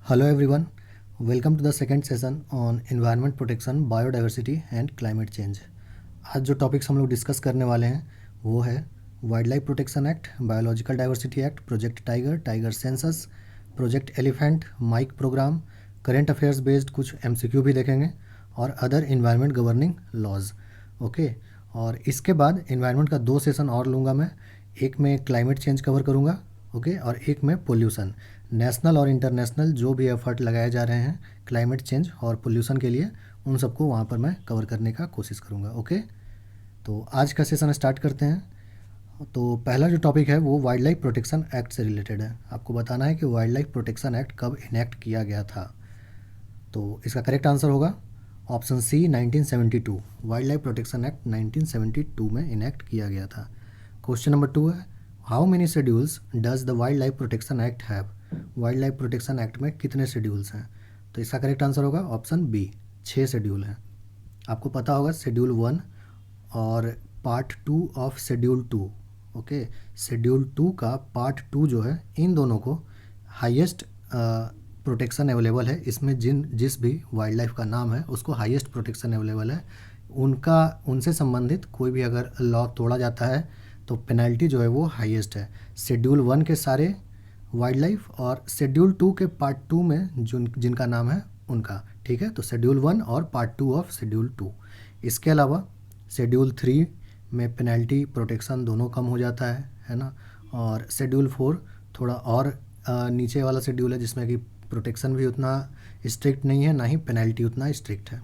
Hello everyone, welcome to the second session on environment protection, biodiversity and climate change। आज जो topics हम लोग discuss करने वाले हैं वो है wildlife protection act, biological diversity act, project tiger, tiger census, project elephant, MIKE program, current affairs based कुछ एमसीक्यू भी देखेंगे और other environment governing laws. Okay, और इसके बाद इन्वायरमेंट का 2 सेशन और लूँगा मैं। एक में क्लाइमेट चेंज कवर करूँगा, ओके, और एक में पोल्यूशन। नेशनल और इंटरनेशनल जो भी एफर्ट लगाए जा रहे हैं क्लाइमेट चेंज और पोल्यूशन के लिए, उन सबको वहाँ पर मैं कवर करने का कोशिश करूँगा। ओके, तो आज का सेशन स्टार्ट करते हैं। तो पहला जो टॉपिक है वो वाइल्ड लाइफ प्रोटेक्शन एक्ट से रिलेटेड है। आपको बताना है कि वाइल्ड लाइफ प्रोटेक्शन एक्ट कब इनेक्ट किया गया था। तो इसका करेक्ट आंसर होगा option C, 1972। Wildlife protection act 1972 में इनेक्ट किया गया था। क्वेश्चन नंबर 2 है, how many schedules does the wild life protection act have. Wild life protection act में कितने शेड्यूल्स हैं? तो इसका करेक्ट आंसर होगा ऑप्शन बी, 6 शेड्यूल हैं। आपको पता होगा शेड्यूल 1 और part 2 of schedule 2। Okay, schedule 2 का पार्ट 2 जो है, इन दोनों को हाईएस्ट प्रोटेक्शन अवेलेबल है। इसमें जिस भी वाइल्ड लाइफ का नाम है उसको हाईएस्ट प्रोटेक्शन अवेलेबल है। उनसे संबंधित कोई भी अगर लॉ तोड़ा जाता है तो पेनल्टी जो है वो हाईएस्ट है। शेड्यूल 1 के सारे वाइल्ड लाइफ और शेड्यूल 2 के पार्ट 2 में जिनका नाम है उनका, ठीक है। तो शेड्यूल 1 और पार्ट 2 ऑफ शेड्यूल 2। इसके अलावा शेड्यूल 3 में पेनल्टी प्रोटेक्शन दोनों कम हो जाता है ना। और शेड्यूल 4 थोड़ा और नीचे वाला शेड्यूल है जिसमें कि प्रोटेक्शन भी उतना स्ट्रिक्ट नहीं है, ना ही पेनल्टी उतना स्ट्रिक्ट है।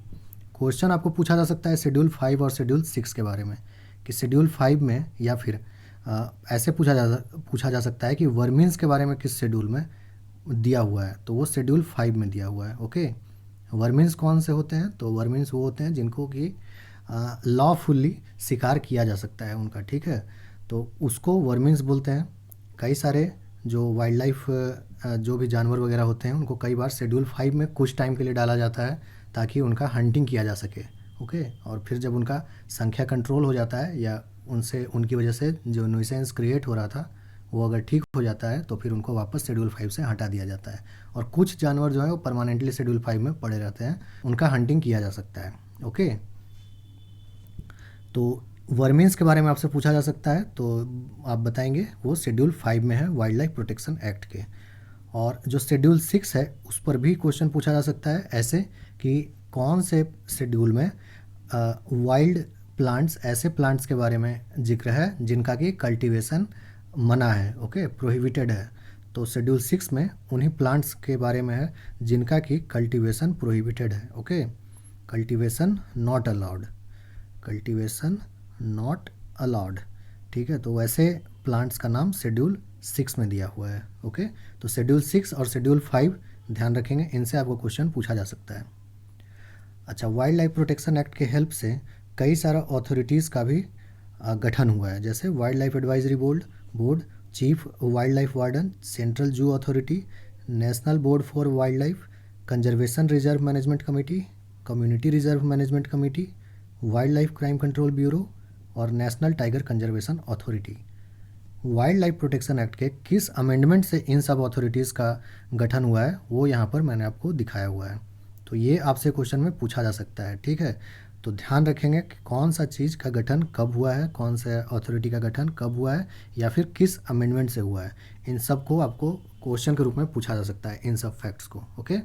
क्वेश्चन आपको पूछा जा सकता है शेड्यूल 5 और शेड्यूल 6 के बारे में, कि शेड्यूल 5 में या फिर ऐसे पूछा जा सकता है कि वर्मीन्स के बारे में किस शेड्यूल में दिया हुआ है। तो वो शेड्यूल 5 में दिया हुआ है। ओके, वर्मीन्स कौन से होते हैं? तो वर्मीन्स वो होते हैं जिनको कि लॉफुली शिकार किया जा सकता है उनका, ठीक है। तो उसको वर्मीन्स बोलते हैं। कई सारे जो वाइल्ड लाइफ जो भी जानवर वगैरह होते हैं उनको कई बार शेड्यूल 5 में कुछ टाइम के लिए डाला जाता है ताकि उनका हंटिंग किया जा सके। ओके, और फिर जब उनका संख्या कंट्रोल हो जाता है या उनकी वजह से जो न्यूसेंस क्रिएट हो रहा था वो अगर ठीक हो जाता है तो फिर उनको वापस शेड्यूल 5 से हटा दिया जाता है। और कुछ जानवर जो है वो परमानेंटली शेड्यूल 5 में पड़े रहते हैं, उनका हंटिंग किया जा सकता है। ओके, तो वर्मीन्स के बारे में आपसे पूछा जा सकता है तो आप बताएंगे वो शेड्यूल 5 में है वाइल्ड लाइफ प्रोटेक्शन एक्ट के। और जो शेड्यूल 6 है उस पर भी क्वेश्चन पूछा जा सकता है, ऐसे कि कौन से शेड्यूल में वाइल्ड प्लांट्स, ऐसे प्लांट्स के बारे में जिक्र है जिनका कि कल्टीवेशन मना है, ओके, प्रोहिबिटेड है। तो शेड्यूल 6 में उन्हीं प्लांट्स के बारे में है जिनका कि कल्टीवेशन प्रोहिबिटेड है। Okay, cultivation not allowed, cultivation not allowed, ठीक है। तो वैसे प्लांट्स का नाम शेड्यूल 6 में दिया हुआ है। ओके, तो शेड्यूल 6 और शेड्यूल 5 ध्यान रखेंगे, इनसे आपको क्वेश्चन पूछा जा सकता है। अच्छा, वाइल्ड लाइफ प्रोटेक्शन एक्ट के हेल्प से कई सारा अथॉरिटीज़ का भी गठन हुआ है, जैसे wildlife advisory board, chief wildlife warden, central zoo authority, national board for wildlife, conservation reserve management committee, community reserve management committee, wildlife crime control bureau और national tiger conservation authority. Wildlife protection act के किस amendment से इन सब authorities का गठन हुआ है वो यहाँ पर मैंने आपको दिखाया हुआ है। तो ये आपसे क्वेश्चन में पूछा जा सकता है, ठीक है। तो ध्यान रखेंगे कि कौन सा चीज़ का गठन कब हुआ है, कौन से अथॉरिटी का गठन कब हुआ है, या फिर किस अमेंडमेंट से हुआ है। इन सब को आपको क्वेश्चन के रूप में पूछा जा सकता है, इन सब फैक्ट्स को। ओके,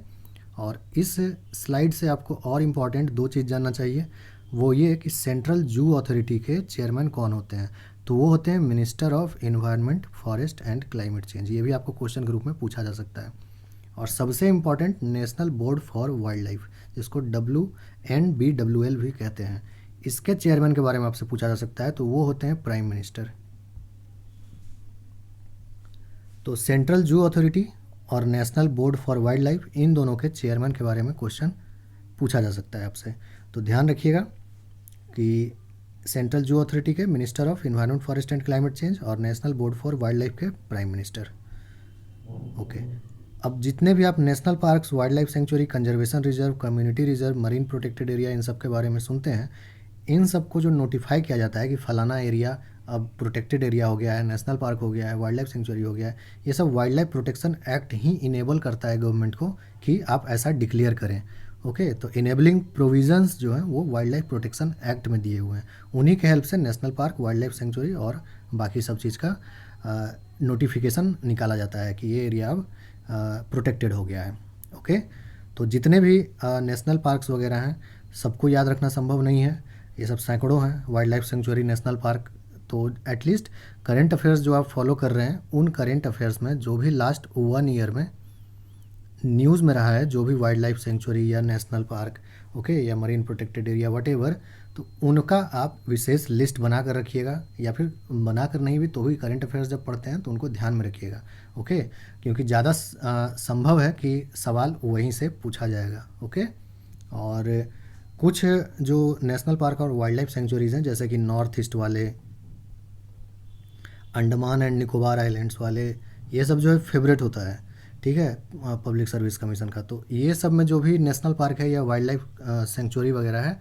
और इस स्लाइड से आपको और इम्पॉर्टेंट 2 चीज़ जानना चाहिए, वो ये कि सेंट्रल जू अथॉरिटी के चेयरमैन कौन होते हैं। तो वो होते हैं minister of environment, forest and climate change. ये भी आपको क्वेश्चन के रूप में पूछा जा सकता है। और सबसे important national board for wild life, जिसको WNBWL भी कहते हैं, इसके चेयरमैन के बारे में आपसे पूछा जा सकता है। तो वो होते हैं प्राइम मिनिस्टर। तो सेंट्रल जू अथॉरिटी और national board for wildlife, इन दोनों के चेयरमैन के बारे में क्वेश्चन पूछा जा सकता है आपसे। तो ध्यान रखिएगा कि सेंट्रल जू अथॉरिटी के minister of environment, forest and climate change और national board for wildlife के प्राइम मिनिस्टर। ओके, अब जितने भी आप national parks, wildlife sanctuary, conservation reserve, community reserve, marine protected area, इन सब के बारे में सुनते हैं, इन सब को जो नोटिफाई किया जाता है कि फ़लाना एरिया अब प्रोटेक्टेड एरिया हो गया है, नेशनल पार्क हो गया है, वाइल्ड लाइफ सेंचुरी हो गया है, ये सब वाइल्ड लाइफ प्रोटेक्शन एक्ट ही इनेबल करता है गवर्नमेंट को कि आप ऐसा डिक्लेयर करें। ओके, तो इनेबलिंग प्रोविजंस जो हैं वो वाइल्ड लाइफ प्रोटेक्शन एक्ट में दिए हुए हैं। उन्हीं के हेल्प से national park, wild life sanctuary और बाकी सब चीज़ का नोटिफिकेशन निकाला जाता है कि ये एरिया अब प्रोटेक्टेड हो गया है। ओके, तो जितने भी नेशनल पार्क्स वगैरह हैं सबको याद रखना संभव नहीं है, ये सब सैकड़ों हैं wild life sanctuary, national park. तो एटलीस्ट करंट अफेयर्स जो आप फॉलो कर रहे हैं उन करंट अफेयर्स में जो भी लास्ट 1 ईयर में न्यूज़ में रहा है, जो भी वाइल्ड लाइफ सेंचुरी या नेशनल पार्क, ओके, या मरीन प्रोटेक्टेड एरिया वटेवर, तो उनका आप विशेष लिस्ट बना कर रखिएगा, या फिर बना कर नहीं भी तो भी करंट अफेयर्स जब पढ़ते हैं तो उनको ध्यान में रखिएगा। ओके, क्योंकि ज़्यादा संभव है कि सवाल वहीं से पूछा जाएगा। ओके, और कुछ जो नेशनल पार्क और वाइल्ड लाइफ सेंचुरीज़ हैं जैसे कि नॉर्थ ईस्ट वाले, अंडमान एंड निकोबार आइलैंड्स वाले, ये सब जो है फेवरेट होता है, ठीक है, पब्लिक सर्विस कमीशन का। तो ये सब में जो भी नेशनल पार्क है या वाइल्ड लाइफ सेंचुरी वगैरह है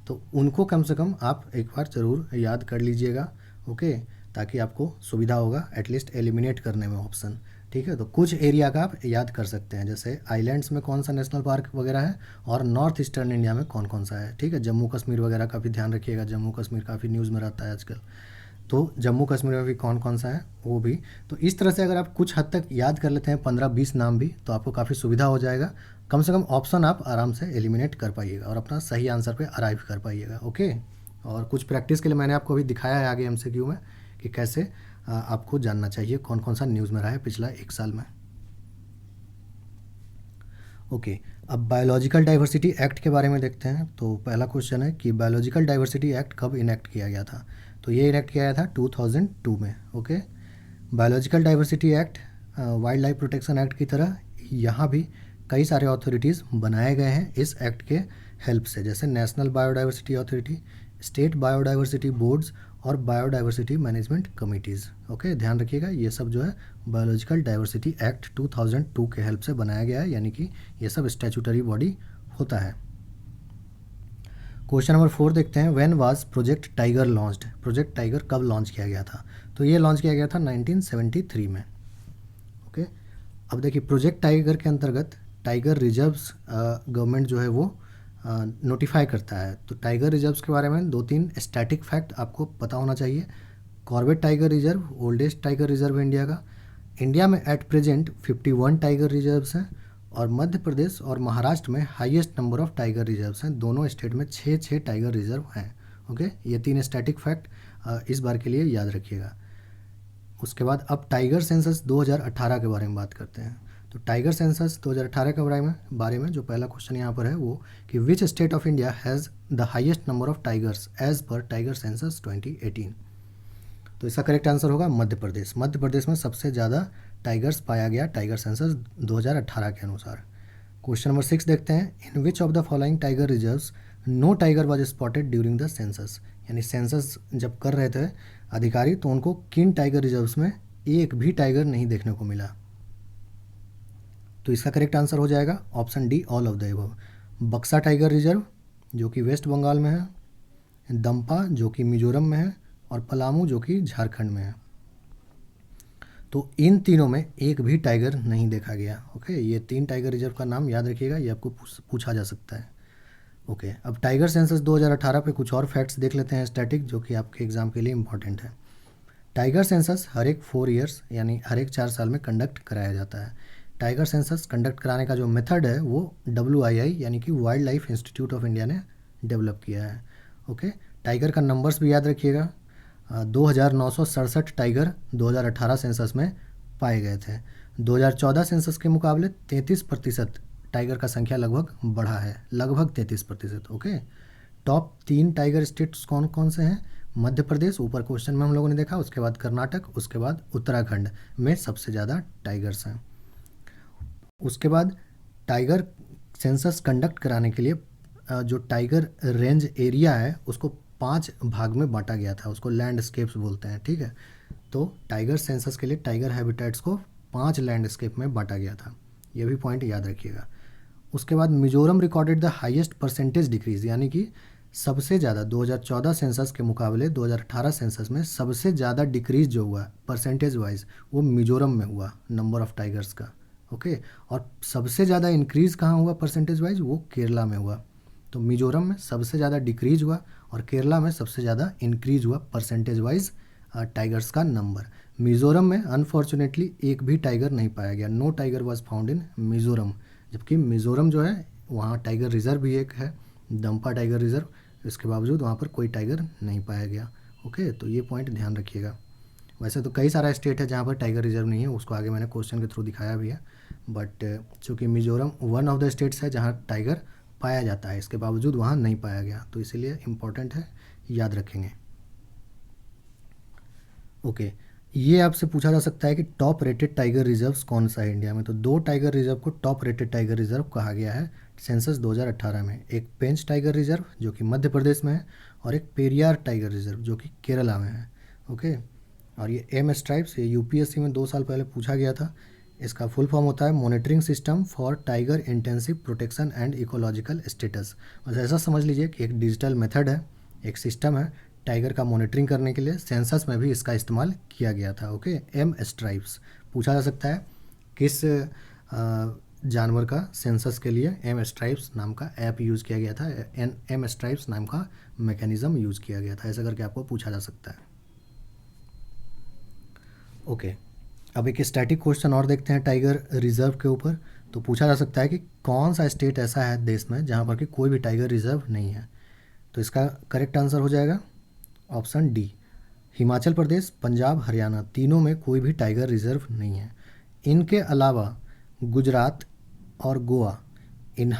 तो उनको कम से कम आप एक बार ज़रूर याद कर लीजिएगा। ओके, ताकि आपको सुविधा होगा एटलीस्ट एलिमिनेट करने में ऑप्शन। ठीक है, तो कुछ एरिया का आप याद कर सकते हैं, जैसे आइलैंड्स में कौन सा नेशनल पार्क वगैरह है और नॉर्थ ईस्टर्न इंडिया में कौन कौन सा है। ठीक है, जम्मू कश्मीर वगैरह का भी ध्यान रखिएगा, जम्मू कश्मीर काफ़ी न्यूज़ में रहता है आजकल, तो जम्मू कश्मीर में भी कौन कौन सा है वो भी। तो इस तरह से अगर आप कुछ हद तक याद कर लेते हैं 15-20 नाम भी, तो आपको काफ़ी सुविधा हो जाएगा। कम से कम ऑप्शन आप आराम से एलिमिनेट कर पाइएगा और अपना सही आंसर पे अराइव कर पाइएगा। ओके, और कुछ प्रैक्टिस के लिए मैंने आपको अभी दिखाया है आगे एमसीक्यू में कि कैसे आपको जानना चाहिए कौन कौन सा न्यूज़ में रहा है पिछला 1 साल में। ओके, अब बायोलॉजिकल डाइवर्सिटी एक्ट के बारे में देखते हैं। तो पहला क्वेश्चन है कि बायोलॉजिकल डाइवर्सिटी एक्ट कब इनेक्ट किया गया था। तो ये इनेक्ट किया गया था 2002 में। Okay, biological diversity act wild life protection act की तरह यहाँ भी कई सारे अथॉरिटीज़ बनाए गए हैं इस एक्ट के हेल्प से, जैसे national biodiversity authority, state biodiversity boards और बायोडाइवर्सिटी मैनेजमेंट कमिटीज़। ओके, ध्यान रखिएगा ये सब जो है बायोलॉजिकल डाइवर्सिटी एक्ट 2002 के हेल्प से बनाया गया है, यानी कि ये सब स्टैट्यूटरी बॉडी होता है। क्वेश्चन नंबर 4 देखते हैं, when was project tiger launched. Project tiger कब लॉन्च किया गया था। तो ये लॉन्च किया गया था 1973 में। ओके, अब देखिए प्रोजेक्ट टाइगर के अंतर्गत टाइगर रिजर्व्स गवर्नमेंट जो है वो नोटिफाई करता है। तो टाइगर रिजर्व्स के बारे में 2-3 स्टैटिक फैक्ट आपको पता होना चाहिए। Corbett tiger reserve oldest tiger reserve है इंडिया का। इंडिया में एट प्रेजेंट 51 टाइगर रिजर्व्स हैं और मध्य प्रदेश और महाराष्ट्र में highest number of tiger reserves हैं। दोनों स्टेट में 6-6 टाइगर रिजर्व हैं। ओके, ये 3 स्टैटिक फैक्ट इस बार के लिए याद रखिएगा। उसके बाद अब टाइगर सेंसस 2018 के बारे में बात करते हैं। तो टाइगर सेंसस 2018 के बारे में जो पहला क्वेश्चन यहाँ पर है वो कि which state of India has the highest number of tigers as per tiger census 2018। तो इसका करेक्ट आंसर होगा मध्य प्रदेश। मध्य प्रदेश में सबसे ज़्यादा टाइगर्स पाया गया टाइगर सेंसस 2018 के अनुसार। क्वेश्चन नंबर 6 देखते हैं, in which of the following tiger reserves no tiger was spotted during the census. यानी सेंसस जब कर रहे थे अधिकारी तो उनको किन टाइगर रिजर्व्स में एक भी टाइगर नहीं देखने को मिला। तो इसका करेक्ट आंसर हो जाएगा option D, all of the above. बक्सा टाइगर रिजर्व जो कि वेस्ट बंगाल में है, दम्पा जो कि मिजोरम में है और पलामू जो कि झारखंड में है। तो इन तीनों में एक भी टाइगर नहीं देखा गया। ओके, ये 3 टाइगर रिजर्व का नाम याद रखिएगा, ये आपको पूछा जा सकता है। ओके, अब टाइगर सेंसस 2018 पे कुछ और फैक्ट्स देख लेते हैं स्टैटिक, जो कि आपके एग्जाम के लिए इंपॉर्टेंट है। टाइगर सेंसस हर एक 4 ईयर्स यानी हर एक 4 साल में कंडक्ट कराया जाता है। टाइगर सेंसस कंडक्ट कराने का जो मेथड है वो WII यानी कि wild life institute of India ने डेवलप किया है। ओके, टाइगर का नंबर्स भी याद रखिएगा। 2967 टाइगर 2018 सेंसस में पाए गए थे। 2014 सेंसस के मुकाबले 33% टाइगर का संख्या लगभग बढ़ा है, लगभग 33%। ओके, टॉप 3 टाइगर स्टेट्स कौन कौन से हैं। मध्य प्रदेश ऊपर क्वेश्चन में हम लोगों ने देखा, उसके बाद कर्नाटक, उसके बाद उत्तराखंड में सबसे ज़्यादा टाइगर्स हैं। उसके बाद टाइगर सेंसस कंडक्ट कराने के लिए जो टाइगर रेंज एरिया है उसको 5 भाग में बांटा गया था, उसको लैंडस्केप्स बोलते हैं। ठीक है, तो टाइगर सेंसस के लिए टाइगर हैबिटेट्स को 5 लैंडस्केप में बांटा गया था, ये भी पॉइंट याद रखिएगा। उसके बाद Mizoram recorded the highest percentage decrease, यानी कि सबसे ज़्यादा 2014 सेंसस के मुकाबले 2018 सेंसस में सबसे ज़्यादा डिक्रीज जो हुआ परसेंटेज वाइज वो मिजोरम में हुआ नंबर ऑफ टाइगर्स का। ओके, और सबसे ज़्यादा इंक्रीज़ कहाँ हुआ परसेंटेज वाइज, वो केरला में हुआ। तो मिजोरम में सबसे ज़्यादा डिक्रीज हुआ और केरला में सबसे ज़्यादा इंक्रीज हुआ परसेंटेज वाइज टाइगर्स का नंबर। मिज़ोरम में अनफॉर्चुनेटली एक भी टाइगर नहीं पाया गया, no tiger was found in Mizoram. जबकि मिज़ोरम जो है वहाँ टाइगर रिजर्व भी एक है, दम्पा टाइगर रिजर्व, इसके बावजूद वहाँ पर कोई टाइगर नहीं पाया गया। ओके, तो ये पॉइंट ध्यान रखिएगा। वैसे तो कई सारा स्टेट है जहाँ पर टाइगर रिजर्व नहीं है, उसको आगे मैंने क्वेश्चन के थ्रू दिखाया भी है, बट चूँकि Mizoram one of the states है जहाँ टाइगर पाया जाता है, इसके बावजूद वहाँ नहीं पाया गया, तो इसीलिए इम्पोर्टेंट है, याद रखेंगे। ओके, ये आपसे पूछा जा सकता है कि टॉप रेटेड टाइगर रिजर्व्स कौन सा है इंडिया में। तो दो टाइगर रिजर्व को टॉप रेटेड टाइगर रिजर्व कहा गया है सेंसस 2018 में। एक पेंच टाइगर रिजर्व जो कि मध्य प्रदेश में है, और एक पेरियार टाइगर रिजर्व जो कि केरला में है। ओके, और ये एम स्ट्राइप्स, ये यूपीएससी में 2 साल पहले पूछा गया था। इसका फुल फॉर्म होता है monitoring system for tiger intensive protection and ecological status. बस ऐसा समझ लीजिए कि एक डिजिटल मेथड है, एक सिस्टम है टाइगर का मॉनिटरिंग करने के लिए। सेंसस में भी इसका इस्तेमाल किया गया था। ओके, एम स्ट्राइप्स पूछा जा सकता है किस जानवर का सेंसस के लिए एम स्ट्राइप्स नाम का ऐप यूज़ किया गया था, एम स्ट्राइप्स नाम का मैकेनिज़्म यूज़ किया गया था, ऐसा करके आपको पूछा जा सकता है। ओके, अब एक स्टैटिक क्वेश्चन और देखते हैं टाइगर रिजर्व के ऊपर। तो पूछा जा सकता है कि कौन सा स्टेट ऐसा है देश में जहाँ पर कि कोई भी टाइगर रिजर्व नहीं है। तो इसका करेक्ट आंसर हो जाएगा ऑप्शन डी, हिमाचल प्रदेश, पंजाब, हरियाणा, तीनों में कोई भी टाइगर रिजर्व नहीं है। इनके अलावा गुजरात और गोवा,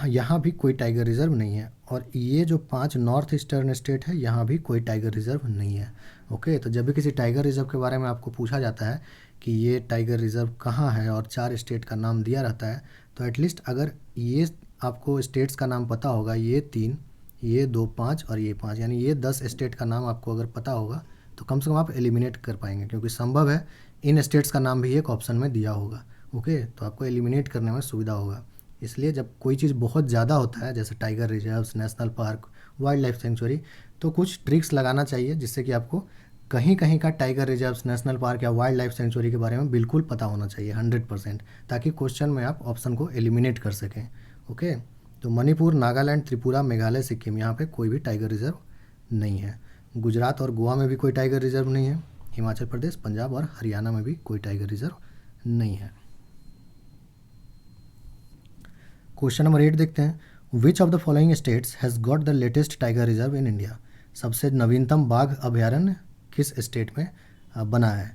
यहाँ भी कोई टाइगर रिजर्व नहीं है, और ये जो 5 नॉर्थ ईस्टर्न स्टेट है यहाँ भी कोई टाइगर रिजर्व नहीं है। ओके, तो जब भी किसी टाइगर रिजर्व के बारे में आपको पूछा जाता है कि ये टाइगर रिजर्व कहाँ है और 4 स्टेट का नाम दिया रहता है, तो एटलीस्ट अगर ये आपको स्टेट्स का नाम पता होगा, ये 3, ये 2, 5 और ये 5, यानी ये 10 स्टेट का नाम आपको अगर पता होगा तो कम से कम आप एलिमिनेट कर पाएंगे, क्योंकि संभव है इन स्टेट्स का नाम भी एक ऑप्शन में दिया होगा। ओके, तो आपको एलिमिनेट करने में सुविधा होगा। इसलिए जब कोई चीज़ बहुत ज़्यादा होता है, जैसे tiger reserves, national park, wild life sanctuary, तो कुछ ट्रिक्स लगाना चाहिए जिससे कि आपको कहीं कहीं का टाइगर रिजर्व्स, नेशनल पार्क या वाइल्ड लाइफ सेंचुरी के बारे में बिल्कुल पता होना चाहिए 100%, ताकि क्वेश्चन में आप ऑप्शन को एलिमिनेट कर सकें। ओके, तो मणिपुर, नागालैंड, त्रिपुरा, मेघालय, सिक्किम, यहाँ पे कोई भी टाइगर रिजर्व नहीं है। गुजरात और गोवा में भी कोई टाइगर रिजर्व नहीं है। हिमाचल प्रदेश, पंजाब और हरियाणा में भी कोई टाइगर रिजर्व नहीं है। क्वेश्चन नंबर 8 देखते हैं। विच of the following states has got the latest tiger reserve in India. सबसे नवीनतम बाघ अभयारण्य किस स्टेट में बना है।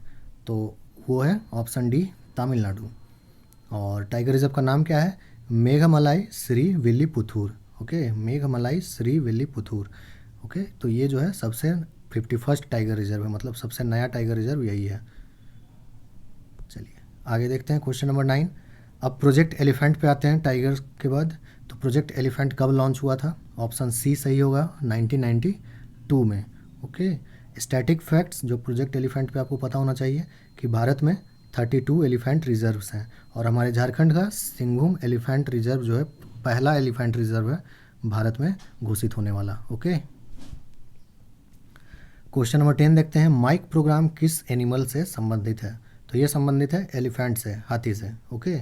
तो वो है ऑप्शन डी, तमिलनाडु। और टाइगर रिजर्व का नाम क्या है, मेघमलाई श्री विल्लीपुथूर। ओके, मेघमलाई श्री विल्लीपुथूर। ओके, तो ये जो है सबसे 51st टाइगर रिजर्व है, मतलब सबसे नया टाइगर रिजर्व यही है। चलिए आगे देखते हैं क्वेश्चन नंबर 9। अब प्रोजेक्ट एलिफेंट पे आते हैं टाइगर के बाद। तो प्रोजेक्ट एलिफेंट कब लॉन्च हुआ था, ऑप्शन सी सही होगा, 1992 में। ओके, स्टैटिक फैक्ट्स जो प्रोजेक्ट एलिफेंट पे आपको पता होना चाहिए कि भारत में 32 एलिफेंट रिजर्व्स हैं, और हमारे झारखंड का सिंघूम एलिफेंट रिजर्व जो है पहला एलिफेंट रिजर्व है भारत में घोषित होने वाला। ओके, क्वेश्चन नंबर 10 देखते हैं। माइक प्रोग्राम किस एनिमल से संबंधित है। तो ये संबंधित है एलिफेंट से, हाथी से। ओके,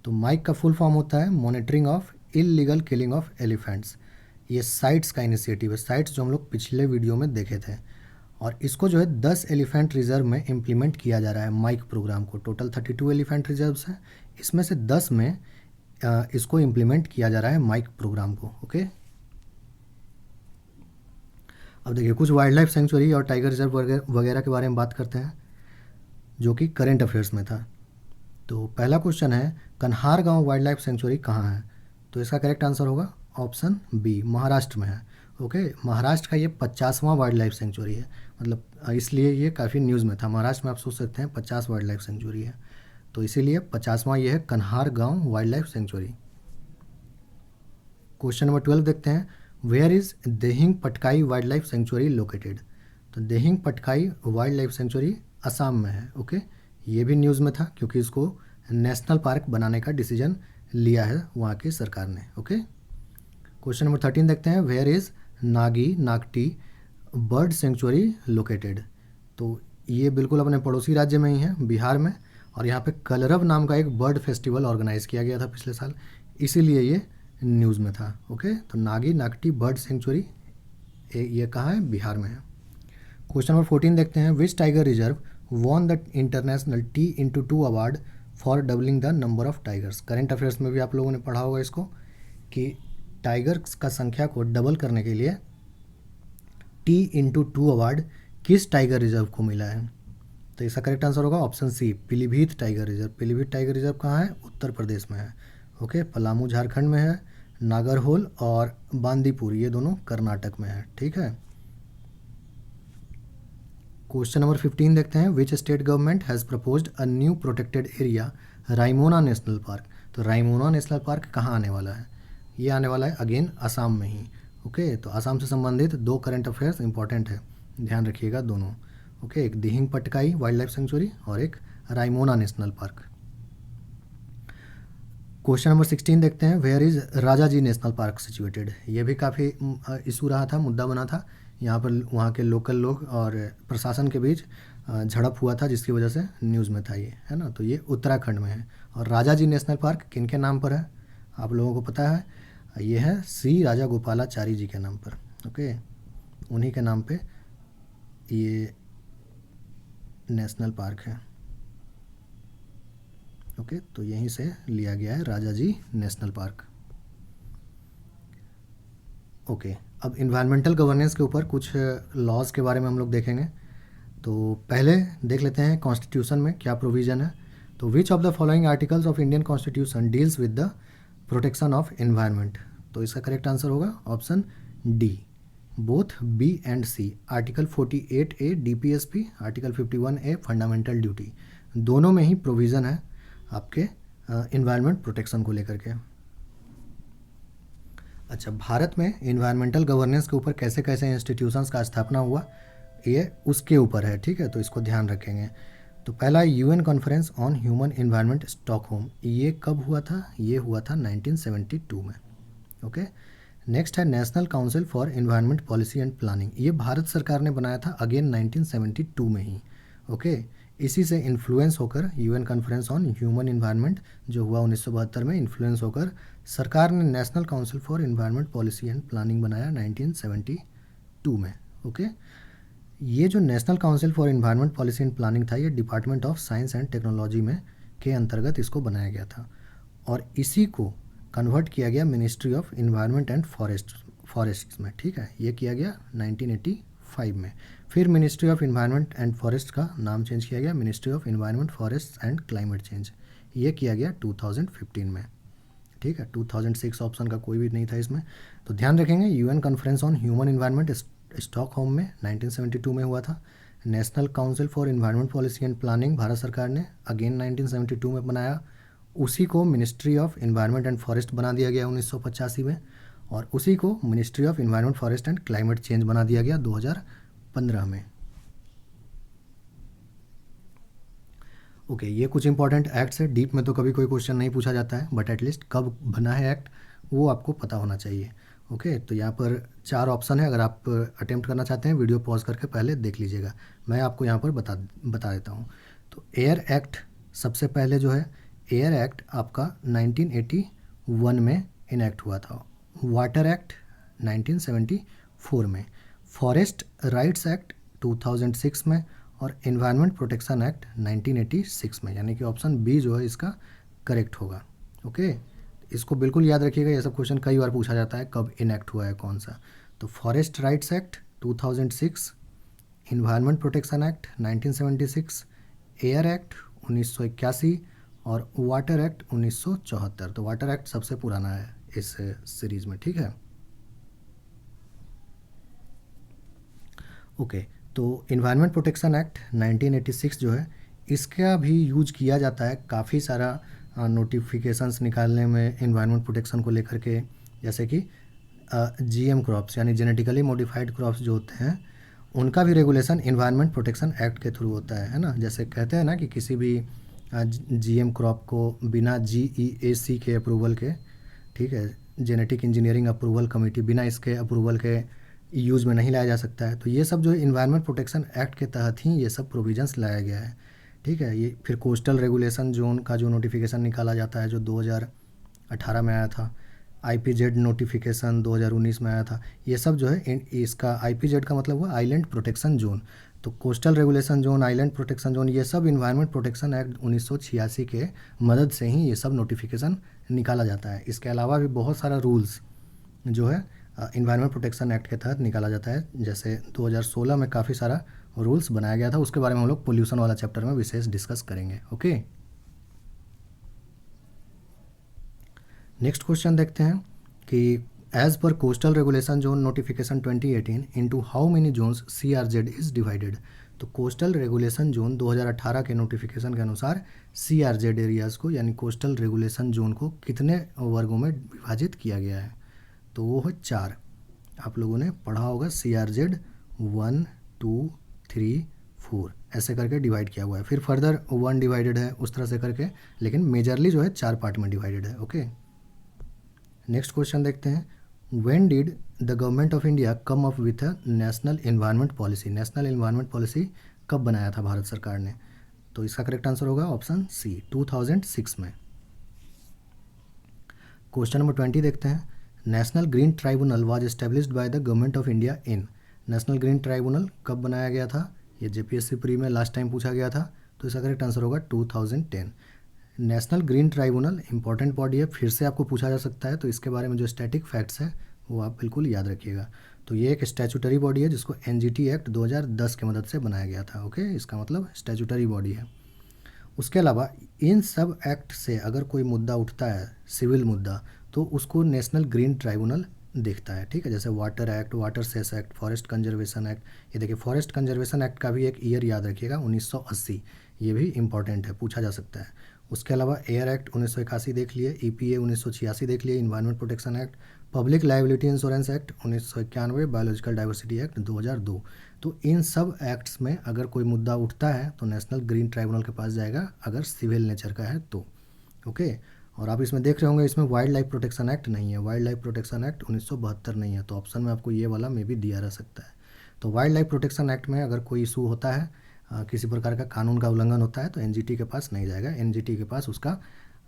तो माइक का फुल फॉर्म होता है monitoring of illegal killing of elephants. ये साइट्स का इनिशिएटिव है, साइट्स जो हम लोग पिछले वीडियो में देखे थे, और इसको जो है 10 एलिफेंट रिजर्व में इम्प्लीमेंट किया जा रहा है माइक प्रोग्राम को। टोटल 32 एलिफेंट रिजर्व्स हैं, इसमें से 10 में इसको इम्प्लीमेंट किया जा रहा है माइक प्रोग्राम को। ओके, अब देखिए कुछ वाइल्ड लाइफ सेंचुरी और टाइगर रिजर्व वगैरह के बारे में बात करते हैं जो कि करंट अफेयर्स में था। तो पहला क्वेश्चन है, Kanhargaon wildlife century कहाँ है। तो इसका करेक्ट आंसर होगा ऑप्शन बी, महाराष्ट्र में है। ओके, महाराष्ट्र का ये 50वां वाइल्ड लाइफ सेंचुरी है, मतलब इसलिए ये काफ़ी न्यूज़ में था। महाराष्ट्र में आप सोच सकते हैं 50 वाइल्ड लाइफ सेंचुरी है, तो इसीलिए 50वां ये है Kanhargaon wildlife sanctuary. Question number 12 देखते हैं। Where is Dehing Patkai wildlife sanctuary located. तो Dehing Patkai wildlife sanctuary Assam में है। ओके, ये भी न्यूज़ में था क्योंकि इसको नेशनल पार्क बनाने का डिसीजन लिया है वहाँ की सरकार ने। ओके, क्वेश्चन नंबर 13 देखते हैं। Where is Nagi Nagti bird sanctuary located. तो ये बिल्कुल अपने पड़ोसी राज्य में ही है, बिहार में, और यहाँ पे कलरव नाम का एक बर्ड फेस्टिवल ऑर्गेनाइज किया गया था पिछले साल, इसीलिए ये न्यूज़ में था। ओके, तो नागी नागटी बर्ड सेंचुरी ये कहाँ है? बिहार में है। क्वेश्चन नंबर 14 देखते हैं। Which tiger reserve won the international T/2 award for doubling the number of tigers? Current affairs में भी आप लोगों ने पढ़ा होगा इसको, कि टाइगर्स का संख्या को डबल करने के लिए T/2 अवार्ड किस टाइगर रिजर्व को मिला है? तो इसका करेक्ट आंसर होगा option C, Pilibhit tiger reserve. Pilibhit tiger reserve कहाँ है? उत्तर प्रदेश में है। ओके, पलामू झारखंड में है, नागरहोल और बांदीपुर ये दोनों कर्नाटक में है। ठीक है। क्वेश्चन नंबर 15 देखते हैं। Which state government has proposed a new protected area Raimona national park? तो रायमोना नेशनल पार्क कहाँ आने वाला है? ये आने वाला है अगेन असम में ही। ओके, तो असम से संबंधित दो करंट अफेयर्स इंपॉर्टेंट है, ध्यान रखिएगा दोनों। ओके, एक Dehing Patkai wildlife sanctuary और एक Raimona national park. Question number 16 देखते हैं। Where is Rajaji national park situated? ये भी काफ़ी इशू रहा था, मुद्दा बना था। यहाँ पर वहाँ के लोकल लोग और प्रशासन के बीच झड़प हुआ था, जिसकी वजह से न्यूज़ में था ये, है ना। तो ये उत्तराखंड में है। और राजाजी नेशनल पार्क किन के नाम पर है? आप लोगों को पता है, ये है श्री राजा गोपालाचारी जी के नाम पर। ओके, उन्हीं के नाम पे ये नेशनल पार्क है। ओके, तो यहीं से लिया गया है राजाजी नेशनल पार्क। ओके, अब इन्वायरमेंटल गवर्नेंस के ऊपर कुछ लॉज के बारे में हम लोग देखेंगे। तो पहले देख लेते हैं कॉन्स्टिट्यूशन में क्या प्रोविज़न है। तो which of the following articles of Indian constitution deals with the protection of environment? तो इसका करेक्ट आंसर होगा option D, both B and C. Article 48A DPSP, article 51A fundamental duty, दोनों में ही provision है आपके environment protection को लेकर के। अच्छा, भारत में इन्वायरमेंटल गवर्नेंस के ऊपर कैसे कैसे इंस्टीट्यूशंस का स्थापना हुआ, ये उसके ऊपर है। ठीक है, तो इसको ध्यान रखेंगे। तो पहला UN conference on human environment Stockholm, ये कब हुआ था? ये हुआ था 1972 में। ओके, नेक्स्ट है national council for environment policy and planning, ये भारत सरकार ने बनाया था अगेन 1972 में ही। ओके, इसी से इन्फ्लुएंस होकर UN conference on human environment जो हुआ 1972 में, इन्फ्लुएंस होकर सरकार ने national council for environment policy and planning बनाया 1972 में। ओके, ये जो national council for environment policy and planning था, ये department of science and technology में के अंतर्गत इसको बनाया गया था, और इसी को कन्वर्ट किया गया ministry of environment and forests में। ठीक है, ये किया गया 1985 में। फिर ministry of environment and forest का नाम चेंज किया गया ministry of environment forest and climate change, ये किया गया 2015 में। ठीक है, 2006 ऑप्शन का कोई भी नहीं था इसमें। तो ध्यान रखेंगे, UN conference on human environment Stockholm में 1972 में हुआ था। National council for environment policy and planning Bharat सरकार ने अगेन 1972 में बनाया, उसी को ministry of environment and forest बना दिया गया 1985 में, और उसी को ministry of environment forest and climate change बना दिया गया 2015 में। ओके, ये कुछ इंपॉर्टेंट एक्ट्स है। डीप में तो कभी कोई क्वेश्चन नहीं पूछा जाता है, बट एटलीस्ट कब बना है एक्ट वो आपको पता होना चाहिए। ओके, तो यहाँ पर 4 ऑप्शन है, अगर आप अटेम्प्ट करना चाहते हैं वीडियो पॉज करके पहले देख लीजिएगा, मैं आपको यहाँ पर बता देता हूँ। तो एयर एक्ट सबसे पहले जो है, एयर एक्ट आपका 1981 में इनेक्ट हुआ था। वाटर एक्ट 1974 में, फॉरेस्ट राइट्स एक्ट 2006 में, और एनवायरनमेंट प्रोटेक्शन एक्ट 1986 में, यानी कि ऑप्शन बी जो है इसका करेक्ट होगा। ओके, इसको बिल्कुल याद रखिएगा, ये सब क्वेश्चन कई बार पूछा जाता है कब इनेक्ट हुआ है कौन सा। तो forest rights act 2006, environment protection act 1976, air act 1981 और वाटर एक्ट 1974। तो वाटर एक्ट सबसे पुराना है इस सीरीज़ में। ठीक है, ओके, तो इन्वायरमेंट प्रोटेक्शन एक्ट 1986 जो है, इसका भी यूज किया जाता है काफ़ी सारा नोटिफिकेशंस निकालने में इन्वायरमेंट प्रोटेक्शन को लेकर के, जैसे कि GM क्रॉप्स यानी जेनेटिकली मॉडिफाइड क्रॉप्स जो होते हैं, उनका भी रेगुलेशन इन्वायरमेंट प्रोटेक्शन एक्ट के थ्रू होता है ना। जैसे कहते हैं ना कि किसी भी GM क्रॉप को बिना GEAC के अप्रूवल के, ठीक है, जेनेटिक इंजीनियरिंग अप्रूवल कमेटी, बिना इसके अप्रूवल के यूज़ में नहीं लाया जा सकता है। तो ये सब जो है इन्वायरमेंट प्रोटेक्शन एक्ट के तहत ही ये सब प्रोविजंस लाया गया है, ठीक है। ये फिर कोस्टल रेगुलेशन जोन का जो नोटिफिकेशन निकाला जाता है जो 2018 में आया था, IPZ नोटिफिकेशन 2019 में आया था। ये सब जो है इसका IPZ का मतलब हुआ आइलैंड प्रोटेक्शन जोन। तो coastal regulation zone, island protection zone, ये सब इन्वायरमेंट प्रोटेक्शन एक्ट 1986 के मदद से ही ये सब नोटिफिकेशन निकाला जाता है। इसके अलावा भी बहुत सारा रूल्स जो है इन्वायरमेंट प्रोटेक्शन एक्ट के तहत निकाला जाता है। जैसे 2016 में काफ़ी सारा रूल्स बनाया गया था, उसके बारे में हम लोग पोल्यूशन वाला चैप्टर में विशेष डिस्कस करेंगे। ओके, नेक्स्ट क्वेश्चन देखते हैं कि एज पर coastal regulation zone notification 2018 into how many zones CRZ is divided. तो कोस्टल रेगुलेशन जोन 2018 के नोटिफिकेशन के अनुसार CRZ एरियाज़ को यानी कोस्टल रेगुलेशन जोन को कितने वर्गों में विभाजित किया गया है? तो वो है 4। आप लोगों ने पढ़ा होगा CRZ 1, 2, 3, 4 ऐसे करके डिवाइड किया हुआ है। फिर फर्दर 1 डिवाइडेड है उस तरह से करके, लेकिन मेजरली जो है 4 पार्ट में डिवाइडेड है। ओके, नेक्स्ट क्वेश्चन देखते हैं। When did the government of India come up with a national environment policy? National environment policy कब बनाया था भारत सरकार ने? तो इसका करेक्ट आंसर होगा ऑप्शन सी, 2006 में। क्वेश्चन नंबर 20 देखते हैं। National green tribunal was established by the government of India in. National green tribunal कब बनाया गया था? ये JPSC प्री में लास्ट टाइम पूछा गया था, तो इसका करेक्ट आंसर होगा 2010। National green tribunal important body है, फिर से आपको पूछा जा सकता है, तो इसके बारे में जो स्टैटिक फैक्ट्स है वो आप बिल्कुल याद रखिएगा। तो ये एक स्टैचूटरी बॉडी है जिसको NGT एक्ट 2010 की मदद से बनाया गया था। ओके, इसका मतलब स्टैचूटरी बॉडी है। उसके अलावा इन सब एक्ट से अगर कोई मुद्दा उठता है, सिविल मुद्दा, तो उसको नेशनल ग्रीन ट्राइब्यूनल देखता है, ठीक है। जैसे water act, water cess act, forest conservation act. ये देखिए, फॉरेस्ट कंजर्वेशन एक्ट का भी एक ईयर याद रखिएगा, 1980। ये भी इंपॉर्टेंट है, पूछा जा सकता है। उसके अलावा एयर एक्ट 1981 देख लिए, EPA 1986 देख लिए, environment protection act, public liability insurance act 1991, biological diversity act 2002। तो इन सब एक्ट्स में अगर कोई मुद्दा उठता है तो नेशनल ग्रीन ट्राइब्यूनल के पास जाएगा, अगर सिविल नेचर का है तो। ओके, और आप इसमें देख रहे होंगे इसमें वाइल्ड लाइफ प्रोटेक्शन एक्ट नहीं है। वाइल्ड लाइफ प्रोटेक्शन एक्ट 1972 नहीं है, तो ऑप्शन में आपको ये वाला में भी दिया रह सकता है। तो वाइल्ड लाइफ प्रोटेक्शन एक्ट में अगर कोई इशू होता है, किसी प्रकार का कानून का उल्लंघन होता है, तो NGT के पास नहीं जाएगा। NGT के पास उसका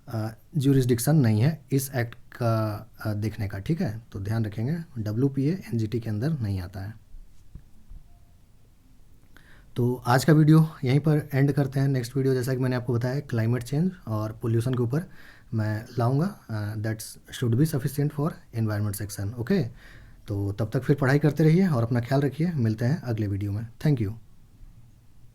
ज्यूरिसडिक्शन नहीं है इस एक्ट का देखने का, ठीक है। तो ध्यान रखेंगे, WPA NGT के अंदर नहीं आता है। तो आज का वीडियो यहीं पर एंड करते हैं। नेक्स्ट वीडियो जैसा कि मैंने आपको बताया क्लाइमेट चेंज और पोल्यूशन के ऊपर मैं लाऊंगा। That's should be sufficient for environment section. Okay, तो तब तक फिर पढ़ाई करते रहिए और अपना ख्याल रखिए। मिलते हैं अगले वीडियो में। Thank you.